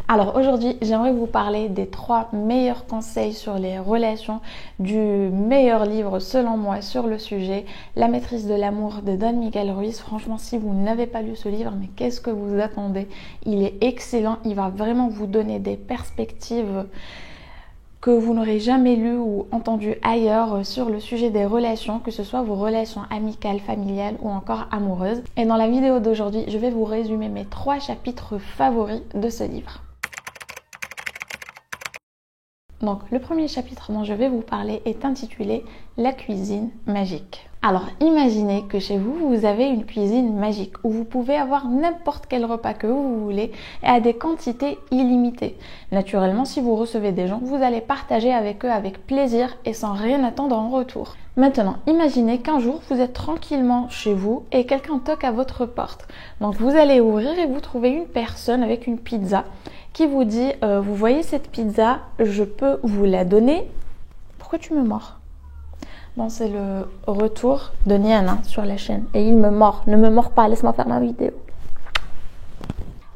Alors aujourd'hui, j'aimerais vous parler des 3 meilleurs conseils sur les relations du meilleur livre selon moi sur le sujet, La maîtrise de l'amour de Don Miguel Ruiz. Franchement, si vous n'avez pas lu ce livre, mais qu'est-ce que vous attendez? Il est excellent, il va vraiment vous donner des perspectives que vous n'aurez jamais lu ou entendu ailleurs sur le sujet des relations, que ce soit vos relations amicales, familiales ou encore amoureuses. Et dans la vidéo d'aujourd'hui, je vais vous résumer mes 3 chapitres favoris de ce livre. Donc, le premier chapitre dont je vais vous parler est intitulé « La cuisine magique ». Alors, imaginez que chez vous, vous avez une cuisine magique où vous pouvez avoir n'importe quel repas que vous voulez et à des quantités illimitées. Naturellement, si vous recevez des gens, vous allez partager avec eux avec plaisir et sans rien attendre en retour. Maintenant, imaginez qu'un jour, vous êtes tranquillement chez vous et quelqu'un toque à votre porte. Donc, vous allez ouvrir et vous trouvez une personne avec une pizza qui vous dit « Vous voyez cette pizza, je peux vous la donner. Pourquoi tu me mords ?» Bon, c'est le retour de Niana sur la chaîne. Et il me mord. Ne me mords pas, laisse-moi faire ma vidéo.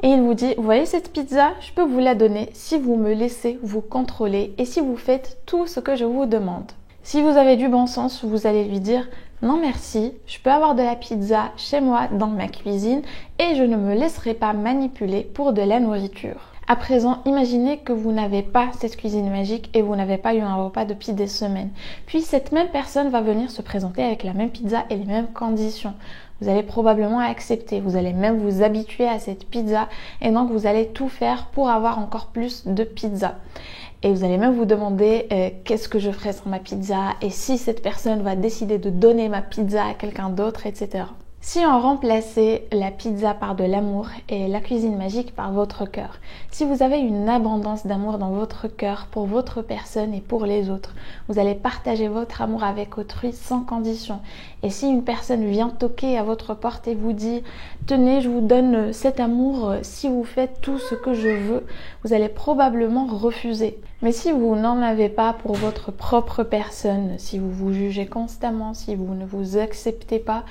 Et il vous dit, vous voyez cette pizza, je peux vous la donner si vous me laissez vous contrôler et si vous faites tout ce que je vous demande. Si vous avez du bon sens, vous allez lui dire, non merci, je peux avoir de la pizza chez moi dans ma cuisine et je ne me laisserai pas manipuler pour de la nourriture. À présent, imaginez que vous n'avez pas cette cuisine magique et vous n'avez pas eu un repas depuis des semaines. Puis cette même personne va venir se présenter avec la même pizza et les mêmes conditions. Vous allez probablement accepter, vous allez même vous habituer à cette pizza et donc vous allez tout faire pour avoir encore plus de pizza. Et vous allez même vous demander qu'est-ce que je ferai sans ma pizza et si cette personne va décider de donner ma pizza à quelqu'un d'autre, etc. Si on remplaçait la pizza par de l'amour et la cuisine magique par votre cœur, si vous avez une abondance d'amour dans votre cœur pour votre personne et pour les autres, vous allez partager votre amour avec autrui sans condition. Et si une personne vient toquer à votre porte et vous dit « Tenez, je vous donne cet amour si vous faites tout ce que je veux », vous allez probablement refuser. Mais si vous n'en avez pas pour votre propre personne, si vous vous jugez constamment, si vous ne vous acceptez pas,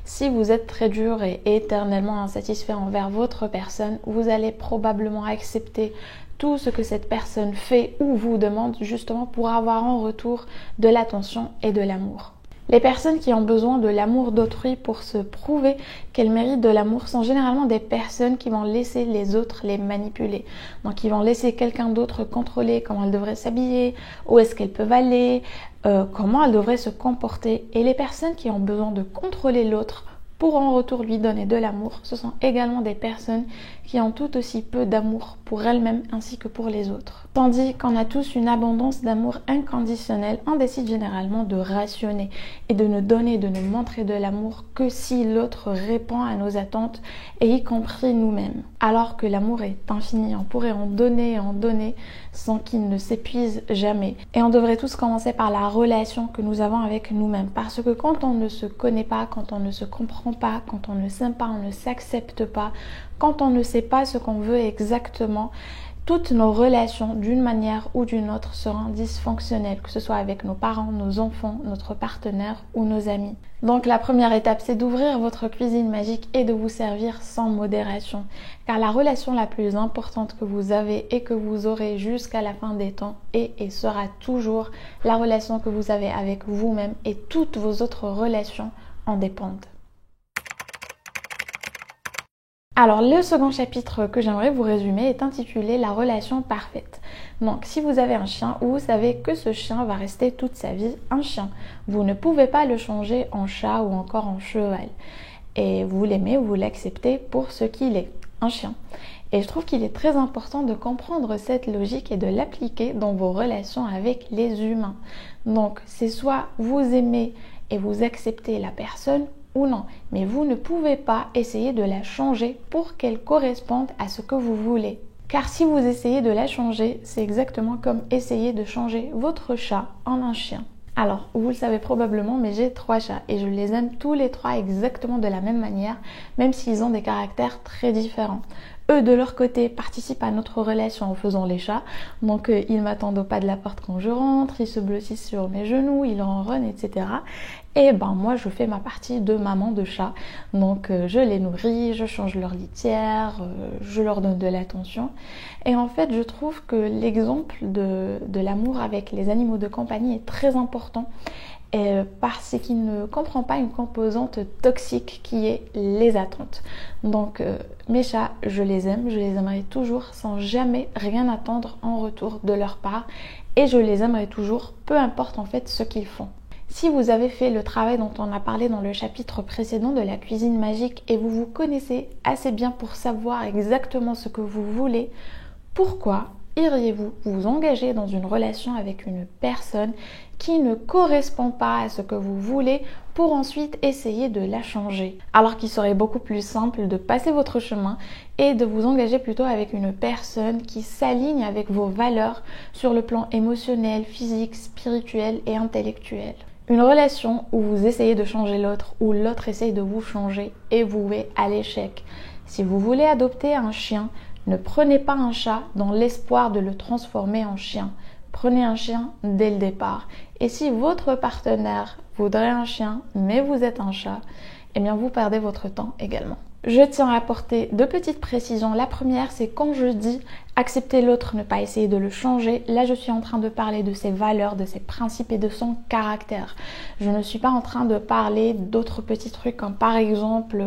si vous êtes très dur et éternellement insatisfait envers votre personne, vous allez probablement accepter tout ce que cette personne fait ou vous demande justement pour avoir en retour de l'attention et de l'amour. Les personnes qui ont besoin de l'amour d'autrui pour se prouver qu'elles méritent de l'amour sont généralement des personnes qui vont laisser les autres les manipuler. Donc ils vont laisser quelqu'un d'autre contrôler comment elles devraient s'habiller, où est-ce qu'elles peuvent aller, comment elles devraient se comporter. Et les personnes qui ont besoin de contrôler l'autre pour en retour lui donner de l'amour, ce sont également des personnes qui ont tout aussi peu d'amour pour elles-mêmes ainsi que pour les autres. Tandis qu'on a tous une abondance d'amour inconditionnel, on décide généralement de rationner et de ne donner, de ne montrer de l'amour que si l'autre répond à nos attentes et y compris nous-mêmes. Alors que l'amour est infini, on pourrait en donner sans qu'il ne s'épuise jamais. Et on devrait tous commencer par la relation que nous avons avec nous-mêmes. Parce que quand on ne se connaît pas, quand on ne se comprend pas, quand on ne s'aime pas, on ne s'accepte pas, quand on ne sait pas ce qu'on veut exactement, toutes nos relations, d'une manière ou d'une autre, seront dysfonctionnelles, que ce soit avec nos parents, nos enfants, notre partenaire ou nos amis. Donc la première étape, c'est d'ouvrir votre cuisine magique et de vous servir sans modération. Car la relation la plus importante que vous avez et que vous aurez jusqu'à la fin des temps est et sera toujours la relation que vous avez avec vous-même et toutes vos autres relations en dépendent. Alors, le second chapitre que j'aimerais vous résumer est intitulé « La relation parfaite ». Donc, si vous avez un chien, vous savez que ce chien va rester toute sa vie un chien. Vous ne pouvez pas le changer en chat ou encore en cheval. Et vous l'aimez ou vous l'acceptez pour ce qu'il est, un chien. Et je trouve qu'il est très important de comprendre cette logique et de l'appliquer dans vos relations avec les humains. Donc, c'est soit vous aimez et vous acceptez la personne, ou non, mais vous ne pouvez pas essayer de la changer pour qu'elle corresponde à ce que vous voulez. Car si vous essayez de la changer, c'est exactement comme essayer de changer votre chat en un chien. Alors, vous le savez probablement, mais j'ai 3 chats et je les aime tous les 3 exactement de la même manière, même s'ils ont des caractères très différents. Eux, de leur côté, participent à notre relation en faisant les chats. Donc, ils m'attendent au pas de la porte quand je rentre, ils se blottissent sur mes genoux, ils ronronnent, etc. Et ben moi, je fais ma partie de maman de chat. Donc, je les nourris, je change leur litière, je leur donne de l'attention. Et en fait, je trouve que l'exemple de l'amour avec les animaux de compagnie est très important. Parce qu'il ne comprend pas une composante toxique qui est les attentes. Donc mes chats, je les aimerai toujours sans jamais rien attendre en retour de leur part et je les aimerai toujours, peu importe en fait ce qu'ils font. Si vous avez fait le travail dont on a parlé dans le chapitre précédent de la cuisine magique et vous vous connaissez assez bien pour savoir exactement ce que vous voulez, pourquoi iriez-vous vous engager dans une relation avec une personne qui ne correspond pas à ce que vous voulez pour ensuite essayer de la changer? Alors qu'il serait beaucoup plus simple de passer votre chemin et de vous engager plutôt avec une personne qui s'aligne avec vos valeurs sur le plan émotionnel, physique, spirituel et intellectuel. Une relation où vous essayez de changer l'autre, où l'autre essaye de vous changer est vouée à l'échec. Si vous voulez adopter un chien, ne prenez pas un chat dans l'espoir de le transformer en chien. Prenez un chien dès le départ. Et si votre partenaire voudrait un chien, mais vous êtes un chat, eh bien vous perdez votre temps également. Je tiens à apporter deux petites précisions. La première, c'est quand je dis accepter l'autre, ne pas essayer de le changer. Là, je suis en train de parler de ses valeurs, de ses principes et de son caractère. Je ne suis pas en train de parler d'autres petits trucs comme par exemple,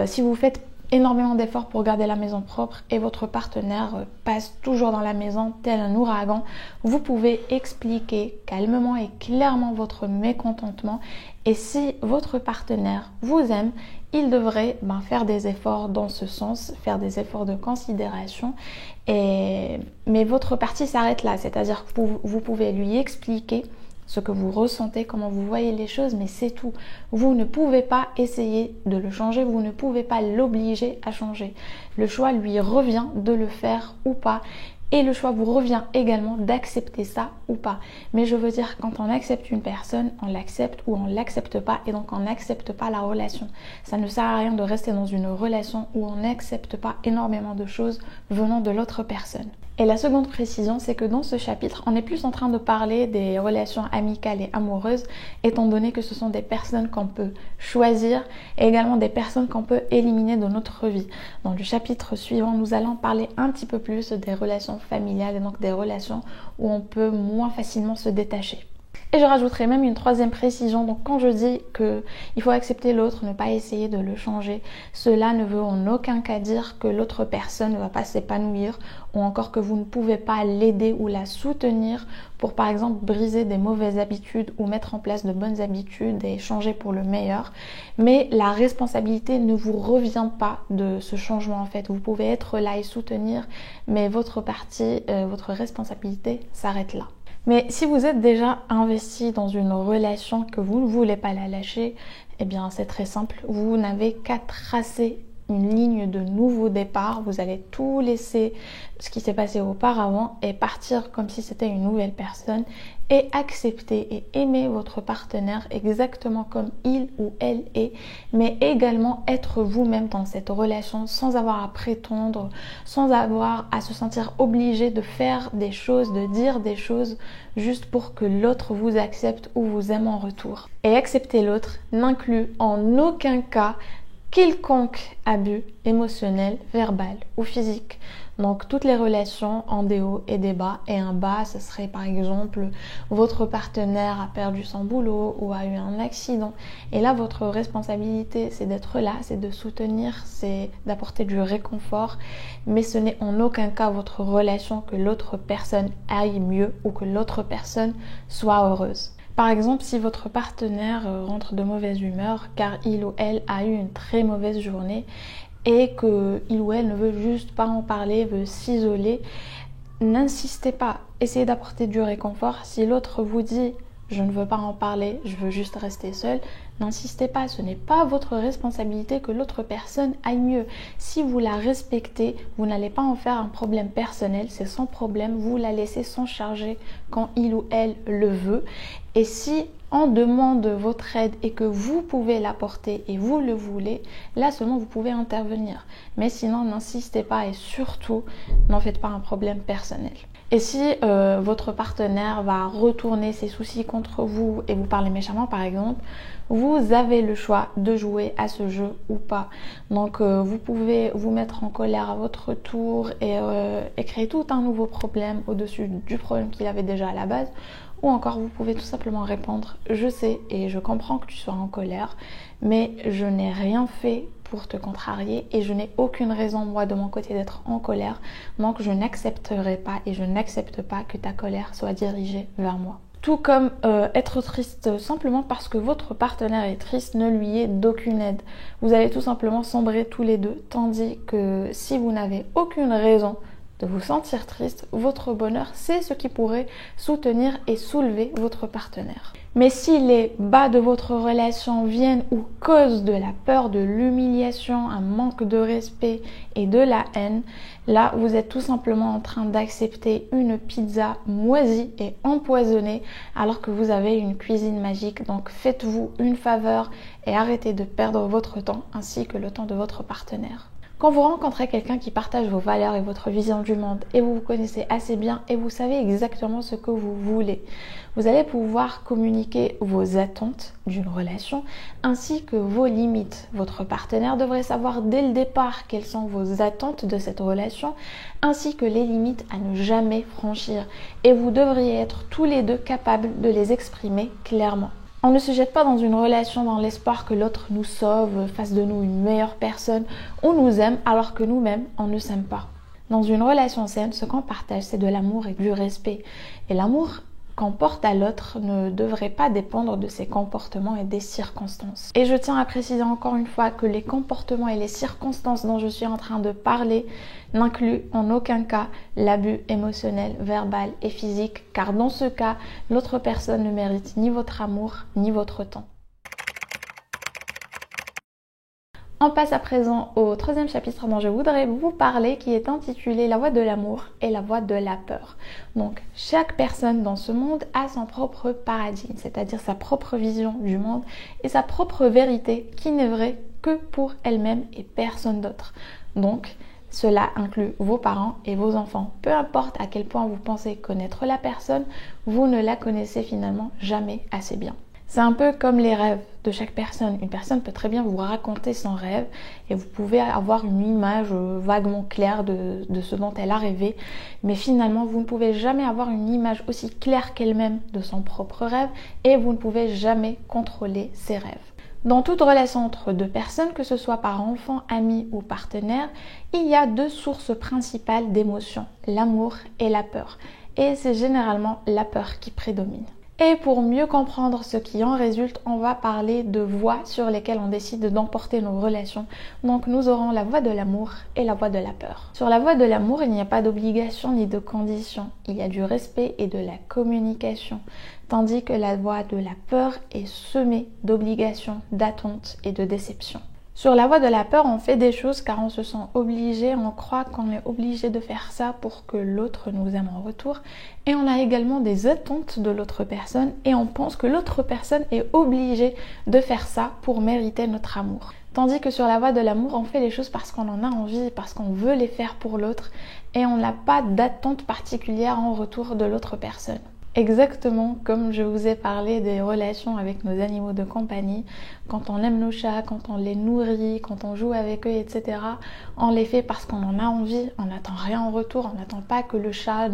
si vous faites énormément d'efforts pour garder la maison propre et votre partenaire passe toujours dans la maison tel un ouragan, vous pouvez expliquer calmement et clairement votre mécontentement et si votre partenaire vous aime, il devrait faire des efforts dans ce sens, faire des efforts de considération mais votre partie s'arrête là, c'est-à-dire que vous pouvez lui expliquer ce que vous ressentez, comment vous voyez les choses, mais c'est tout. Vous ne pouvez pas essayer de le changer, vous ne pouvez pas l'obliger à changer. Le choix lui revient de le faire ou pas. Et le choix vous revient également d'accepter ça ou pas. Mais je veux dire, quand on accepte une personne, on l'accepte ou on l'accepte pas. Et donc on n'accepte pas la relation. Ça ne sert à rien de rester dans une relation où on n'accepte pas énormément de choses venant de l'autre personne. Et la seconde précision, c'est que dans ce chapitre, on est plus en train de parler des relations amicales et amoureuses, étant donné que ce sont des personnes qu'on peut choisir et également des personnes qu'on peut éliminer de notre vie. Dans le chapitre suivant, nous allons parler un petit peu plus des relations familiales et donc des relations où on peut moins facilement se détacher. Et je rajouterai même une troisième précision. Donc quand je dis qu'il faut accepter l'autre, ne pas essayer de le changer, cela ne veut en aucun cas dire que l'autre personne ne va pas s'épanouir ou encore que vous ne pouvez pas l'aider ou la soutenir pour par exemple briser des mauvaises habitudes ou mettre en place de bonnes habitudes et changer pour le meilleur. Mais la responsabilité ne vous revient pas de ce changement en fait. Vous pouvez être là et soutenir, mais votre partie, votre responsabilité s'arrête là. Mais si vous êtes déjà investi dans une relation que vous ne voulez pas la lâcher, eh bien c'est très simple. Vous n'avez qu'à tracer une ligne de nouveau départ. Vous allez tout laisser ce qui s'est passé auparavant et partir comme si c'était une nouvelle personne et accepter et aimer votre partenaire exactement comme il ou elle est, mais également être vous-même dans cette relation sans avoir à prétendre, sans avoir à se sentir obligé de faire des choses, de dire des choses juste pour que l'autre vous accepte ou vous aime en retour. Et accepter l'autre n'inclut en aucun cas quelconque abus émotionnel, verbal ou physique. Donc toutes les relations ont des hauts et des bas, et un bas ce serait par exemple votre partenaire a perdu son boulot ou a eu un accident, et là votre responsabilité c'est d'être là, c'est de soutenir, c'est d'apporter du réconfort, mais ce n'est en aucun cas votre relation que l'autre personne aille mieux ou que l'autre personne soit heureuse. Par exemple, si votre partenaire rentre de mauvaise humeur car il ou elle a eu une très mauvaise journée et qu'il ou elle ne veut juste pas en parler, veut s'isoler, n'insistez pas, essayez d'apporter du réconfort. Si l'autre vous dit « je ne veux pas en parler, je veux juste rester seule », n'insistez pas, ce n'est pas votre responsabilité que l'autre personne aille mieux. Si vous la respectez, vous n'allez pas en faire un problème personnel, c'est son problème, vous la laissez s'en charger quand il ou elle le veut. Et si on demande votre aide et que vous pouvez l'apporter et vous le voulez, là seulement vous pouvez intervenir. Mais sinon, n'insistez pas et surtout, n'en faites pas un problème personnel. Et si votre partenaire va retourner ses soucis contre vous et vous parler méchamment par exemple, vous avez le choix de jouer à ce jeu ou pas. Donc vous pouvez vous mettre en colère à votre tour et créer tout un nouveau problème au-dessus du problème qu'il avait déjà à la base. Ou encore vous pouvez tout simplement répondre: je sais et je comprends que tu sois en colère, mais je n'ai rien fait pour te contrarier et je n'ai aucune raison moi de mon côté d'être en colère, donc je n'accepterai pas et je n'accepte pas que ta colère soit dirigée vers moi. Tout comme être triste simplement parce que votre partenaire est triste ne lui est d'aucune aide. Vous allez tout simplement sombrer tous les deux, tandis que si vous n'avez aucune raison de vous sentir triste, votre bonheur, c'est ce qui pourrait soutenir et soulever votre partenaire. Mais si les bas de votre relation viennent ou causent de la peur, de l'humiliation, un manque de respect et de la haine, là vous êtes tout simplement en train d'accepter une pizza moisie et empoisonnée alors que vous avez une cuisine magique. Donc faites-vous une faveur et arrêtez de perdre votre temps ainsi que le temps de votre partenaire. Quand vous rencontrez quelqu'un qui partage vos valeurs et votre vision du monde et vous vous connaissez assez bien et vous savez exactement ce que vous voulez, vous allez pouvoir communiquer vos attentes d'une relation ainsi que vos limites. Votre partenaire devrait savoir dès le départ quelles sont vos attentes de cette relation ainsi que les limites à ne jamais franchir et vous devriez être tous les deux capables de les exprimer clairement. On ne se jette pas dans une relation dans l'espoir que l'autre nous sauve, fasse de nous une meilleure personne ou nous aime alors que nous-mêmes, on ne s'aime pas. Dans une relation saine, ce qu'on partage, c'est de l'amour et du respect. Et l'amour qu'on porte à l'autre ne devrait pas dépendre de ses comportements et des circonstances. Et je tiens à préciser encore une fois que les comportements et les circonstances dont je suis en train de parler n'incluent en aucun cas l'abus émotionnel, verbal et physique, car dans ce cas, l'autre personne ne mérite ni votre amour ni votre temps. On passe à présent au troisième chapitre dont je voudrais vous parler, qui est intitulé La voie de l'amour et la voie de la peur. Donc chaque personne dans ce monde a son propre paradigme, c'est-à-dire sa propre vision du monde et sa propre vérité qui n'est vraie que pour elle-même et personne d'autre. Donc cela inclut vos parents et vos enfants. Peu importe à quel point vous pensez connaître la personne, vous ne la connaissez finalement jamais assez bien. C'est un peu comme les rêves de chaque personne. Une personne peut très bien vous raconter son rêve et vous pouvez avoir une image vaguement claire de ce dont elle a rêvé. Mais finalement, vous ne pouvez jamais avoir une image aussi claire qu'elle-même de son propre rêve et vous ne pouvez jamais contrôler ses rêves. Dans toute relation entre deux personnes, que ce soit par enfant, ami ou partenaire, il y a deux sources principales d'émotions, l'amour et la peur. Et c'est généralement la peur qui prédomine. Et pour mieux comprendre ce qui en résulte, on va parler de voies sur lesquelles on décide d'emporter nos relations. Donc nous aurons la voie de l'amour et la voie de la peur. Sur la voie de l'amour, il n'y a pas d'obligation ni de condition. Il y a du respect et de la communication. Tandis que la voie de la peur est semée d'obligations, d'attentes et de déceptions. Sur la voie de la peur, on fait des choses car on se sent obligé, on croit qu'on est obligé de faire ça pour que l'autre nous aime en retour. Et on a également des attentes de l'autre personne et on pense que l'autre personne est obligée de faire ça pour mériter notre amour. Tandis que sur la voie de l'amour, on fait les choses parce qu'on en a envie, parce qu'on veut les faire pour l'autre et on n'a pas d'attente particulière en retour de l'autre personne. Exactement comme je vous ai parlé des relations avec nos animaux de compagnie, quand on aime nos chats, quand on les nourrit, quand on joue avec eux, etc. On les fait parce qu'on en a envie, on n'attend rien en retour, on n'attend pas que le chat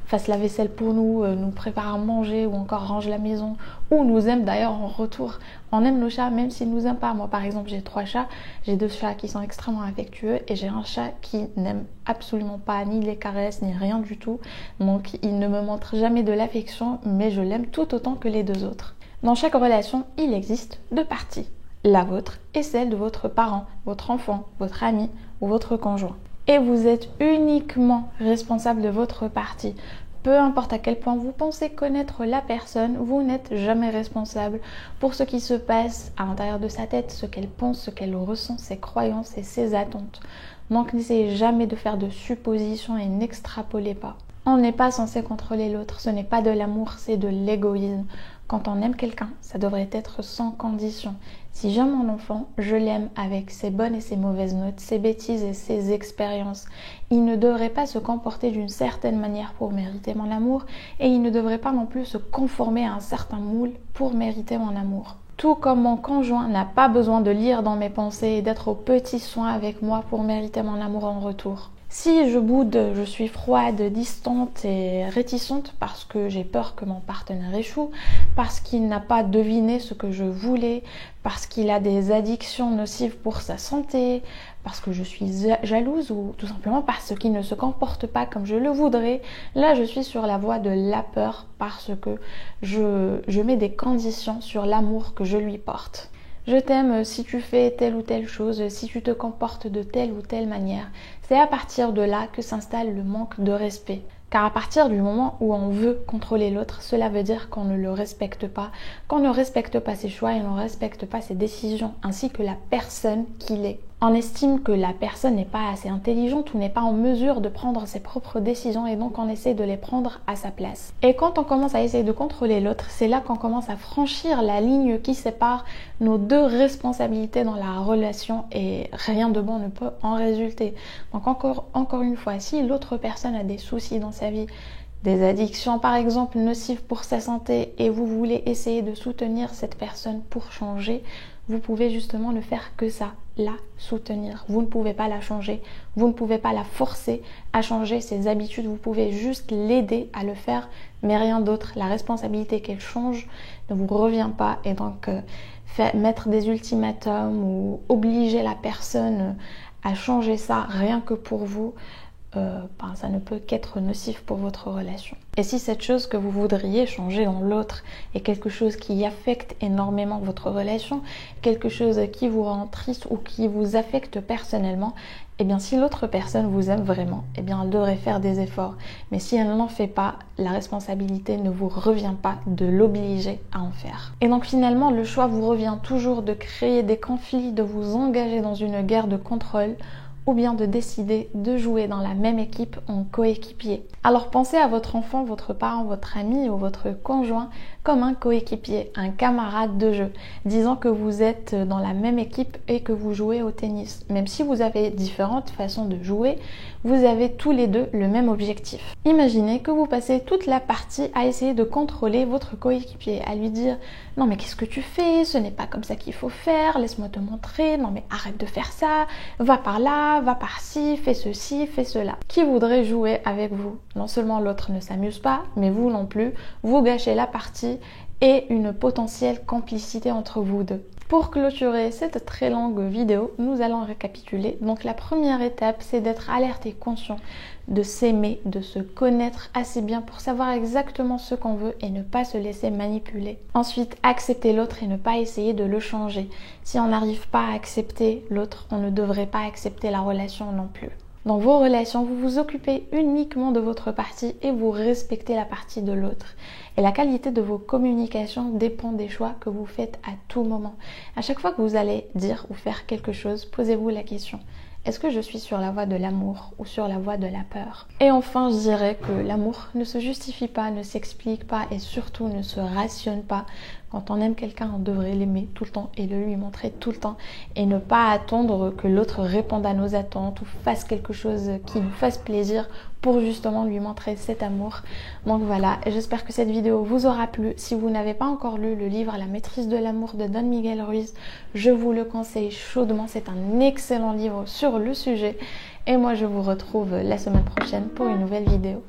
fasse la vaisselle pour nous, nous prépare à manger ou encore range la maison, ou nous aime d'ailleurs en retour. On aime nos chats même s'ils ne nous aiment pas. Moi par exemple j'ai 3 chats, j'ai 2 chats qui sont extrêmement affectueux et j'ai un chat qui n'aime absolument pas ni les caresses ni rien du tout. Donc il ne me montre jamais de l'affection mais je l'aime tout autant que les 2 autres. Dans chaque relation, il existe 2 parties, la vôtre et celle de votre parent, votre enfant, votre ami ou votre conjoint. Et vous êtes uniquement responsable de votre partie. Peu importe à quel point vous pensez connaître la personne, vous n'êtes jamais responsable pour ce qui se passe à l'intérieur de sa tête, ce qu'elle pense, ce qu'elle ressent, ses croyances et ses attentes. Donc n'essayez jamais de faire de suppositions et n'extrapolez pas. On n'est pas censé contrôler l'autre, ce n'est pas de l'amour, c'est de l'égoïsme. Quand on aime quelqu'un, ça devrait être sans condition. Si j'aime mon enfant, je l'aime avec ses bonnes et ses mauvaises notes, ses bêtises et ses expériences. Il ne devrait pas se comporter d'une certaine manière pour mériter mon amour et il ne devrait pas non plus se conformer à un certain moule pour mériter mon amour. Tout comme mon conjoint n'a pas besoin de lire dans mes pensées et d'être aux petits soins avec moi pour mériter mon amour en retour. Si je boude, je suis froide, distante et réticente parce que j'ai peur que mon partenaire échoue, parce qu'il n'a pas deviné ce que je voulais, parce qu'il a des addictions nocives pour sa santé, parce que je suis jalouse ou tout simplement parce qu'il ne se comporte pas comme je le voudrais, là je suis sur la voie de la peur parce que je mets des conditions sur l'amour que je lui porte. Je t'aime si tu fais telle ou telle chose, si tu te comportes de telle ou telle manière. C'est à partir de là que s'installe le manque de respect. Car à partir du moment où on veut contrôler l'autre, cela veut dire qu'on ne le respecte pas, qu'on ne respecte pas ses choix et on ne respecte pas ses décisions, ainsi que la personne qu'il est. On estime que la personne n'est pas assez intelligente ou n'est pas en mesure de prendre ses propres décisions et donc on essaie de les prendre à sa place. Et quand on commence à essayer de contrôler l'autre, c'est là qu'on commence à franchir la ligne qui sépare nos deux responsabilités dans la relation et rien de bon ne peut en résulter. Donc encore une fois, si l'autre personne a des soucis dans sa vie, des addictions par exemple nocives pour sa santé et vous voulez essayer de soutenir cette personne pour changer, vous pouvez justement ne faire que ça, la soutenir. Vous ne pouvez pas la changer, vous ne pouvez pas la forcer à changer ses habitudes, vous pouvez juste l'aider à le faire, mais rien d'autre. La responsabilité qu'elle change ne vous revient pas et donc mettre des ultimatums ou obliger la personne à changer ça rien que pour vous, ça ne peut qu'être nocif pour votre relation. Et si cette chose que vous voudriez changer dans l'autre est quelque chose qui affecte énormément votre relation, quelque chose qui vous rend triste ou qui vous affecte personnellement, eh bien si l'autre personne vous aime vraiment, eh bien elle devrait faire des efforts. Mais si elle n'en fait pas, la responsabilité ne vous revient pas de l'obliger à en faire. Et donc finalement, le choix vous revient toujours de créer des conflits, de vous engager dans une guerre de contrôle, ou bien de décider de jouer dans la même équipe en coéquipier. Alors pensez à votre enfant, votre parent, votre ami ou votre conjoint comme un coéquipier, un camarade de jeu, disant que vous êtes dans la même équipe et que vous jouez au tennis. Même si vous avez différentes façons de jouer, vous avez tous les deux le même objectif. Imaginez que vous passez toute la partie à essayer de contrôler votre coéquipier, à lui dire « Non mais qu'est-ce que tu fais? Ce n'est pas comme ça qu'il faut faire, laisse-moi te montrer, non mais arrête de faire ça, va par là, va par-ci, fais ceci, fais cela. » Qui voudrait jouer avec vous? Non seulement l'autre ne s'amuse pas, mais vous non plus, vous gâchez la partie et une potentielle complicité entre vous deux. Pour clôturer cette très longue vidéo, nous allons récapituler. Donc la première étape, c'est d'être alerte et conscient, de s'aimer, de se connaître assez bien pour savoir exactement ce qu'on veut et ne pas se laisser manipuler. Ensuite, accepter l'autre et ne pas essayer de le changer. Si on n'arrive pas à accepter l'autre, on ne devrait pas accepter la relation non plus. Dans vos relations, vous vous occupez uniquement de votre partie et vous respectez la partie de l'autre. Et la qualité de vos communications dépend des choix que vous faites à tout moment. À chaque fois que vous allez dire ou faire quelque chose, posez-vous la question: est-ce que je suis sur la voie de l'amour ou sur la voie de la peur? Et enfin, je dirais que l'amour ne se justifie pas, ne s'explique pas et surtout ne se rationne pas. Quand on aime quelqu'un, on devrait l'aimer tout le temps et le lui montrer tout le temps et ne pas attendre que l'autre réponde à nos attentes ou fasse quelque chose qui nous fasse plaisir pour justement lui montrer cet amour. Donc voilà, j'espère que cette vidéo vous aura plu. Si vous n'avez pas encore lu le livre La maîtrise de l'amour de Don Miguel Ruiz, je vous le conseille chaudement. C'est un excellent livre sur le sujet. Et moi, je vous retrouve la semaine prochaine pour une nouvelle vidéo.